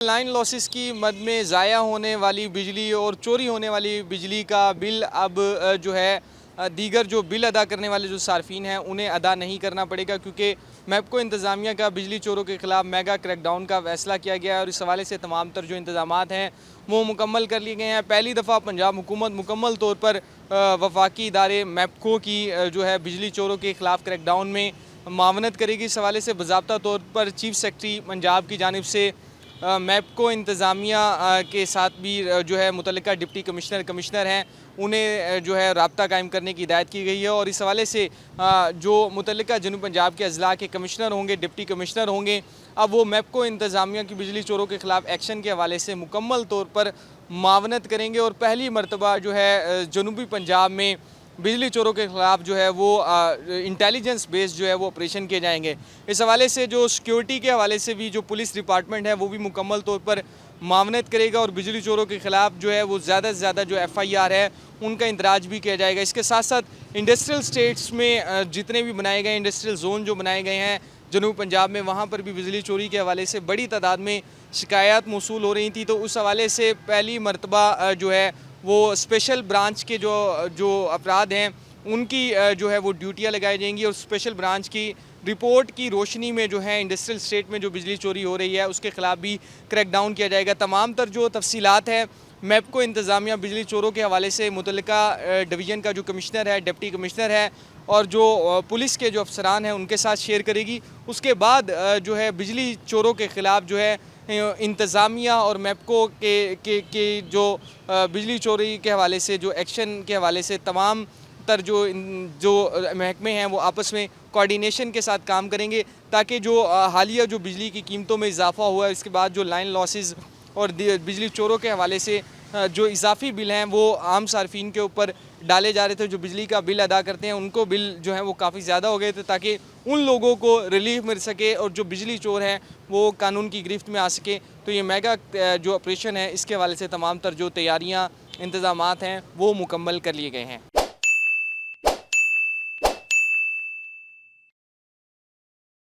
Line losses की मद में ज़ाया होने वाली बिजली और चोरी होने वाली बिजली का बिल अब जो है दीगर जो बिल अदा करने वाले जो सार्फिन हैं उन्हें अदा नहीं करना पड़ेगा, क्योंकि मैपको इंतज़ामिया का बिजली चोरों के ख़िलाफ़ मेगा क्रैकडाउन का फैसला किया गया है और इस हवाले से तमाम तर जो इंतज़ामात हैं वो मुकम्मल कर लिए गए हैं। पहली दफ़ा पंजाब हुकूमत मुकम्मल तौर पर वफाकी इदारे मैपको की जो है बिजली चोरों के ख़िलाफ़ क्रैकडाउन में मावनत करेगी। इस हवाले से बाज़ाब्ता तौर पर चीफ सेक्रेटरी पंजाब की जानिब से मैपको इंतज़ामिया के साथ भी जो है मुतल्लिका डिप्टी कमिश्नर हैं उन्हें जो है राब्ता कायम करने की हिदायत की गई है और इस हवाले से जो मुतल्लिका जनूब पंजाब के अज़ला के कमिश्नर होंगे, डिप्टी कमिश्नर होंगे, अब वो मैपको इंतज़ामिया की बिजली चोरों के ख़िलाफ़ एक्शन के हवाले से मुकम्मल तौर पर मावनत करेंगे और पहली मरतबा जो है जनूबी पंजाब में बिजली चोरों के ख़िलाफ़ जो है वो इंटेलिजेंस बेस्ड जो है वो ऑपरेशन किए जाएंगे। इस हवाले से जो सिक्योरिटी के हवाले से भी जो पुलिस डिपार्टमेंट है वो भी मुकम्मल तौर पर मावनत करेगा और बिजली चोरों के ख़िलाफ़ जो है वो ज़्यादा से ज़्यादा जो FIR है उनका इंदराज भी किया जाएगा। इसके साथ साथ इंडस्ट्रियल स्टेट्स में जितने भी बनाए गए इंडस्ट्रियल जोन जो बनाए गए हैं जनूब पंजाब में, वहाँ पर भी बिजली चोरी के हवाले से बड़ी तादाद में शिकायत मौसूल हो रही थी। तो उस हवाले से पहली मरतबा जो है वो स्पेशल ब्रांच के जो अफराद हैं उनकी जो है वो ड्यूटियाँ लगाई जाएंगी और स्पेशल ब्रांच की रिपोर्ट की रोशनी में जो है इंडस्ट्रियल स्टेट में जो बिजली चोरी हो रही है उसके ख़िलाफ़ भी क्रैकडाउन किया जाएगा। तमाम तर जो तफसीलात है मैपको इंतज़ामिया बिजली चोरों के हवाले से मुतल्लिका डिवीज़न का जो कमिश्नर है, डिप्टी कमिश्नर है और जो पुलिस के जो अफसरान हैं उनके साथ शेयर करेगी। उसके बाद जो है बिजली चोरों के ख़िलाफ़ जो है इंतज़ामिया और मैपको के जो बिजली चोरी के हवाले से जो एक्शन के हवाले से तमाम तर जो महकमे हैं वो आपस में कोऑर्डिनेशन के साथ काम करेंगे, ताकि जो हालिया जो बिजली की कीमतों में इजाफा हुआ है, इसके बाद जो लाइन लॉसेस और बिजली चोरों के हवाले से जो इजाफी बिल हैं वो आम सार्फिन के ऊपर डाले जा रहे थे। जो बिजली का बिल अदा करते हैं उनको बिल जो है वो काफ़ी ज़्यादा हो गए थे, ताकि उन लोगों को रिलीफ मिल सके और जो बिजली चोर हैं वो कानून की गिरफ्त में आ सके। तो ये मेगा जो ऑपरेशन है इसके हवाले से तमाम तर जो तैयारियाँ इंतज़ामात हैं वो मुकम्मल कर लिए गए हैं।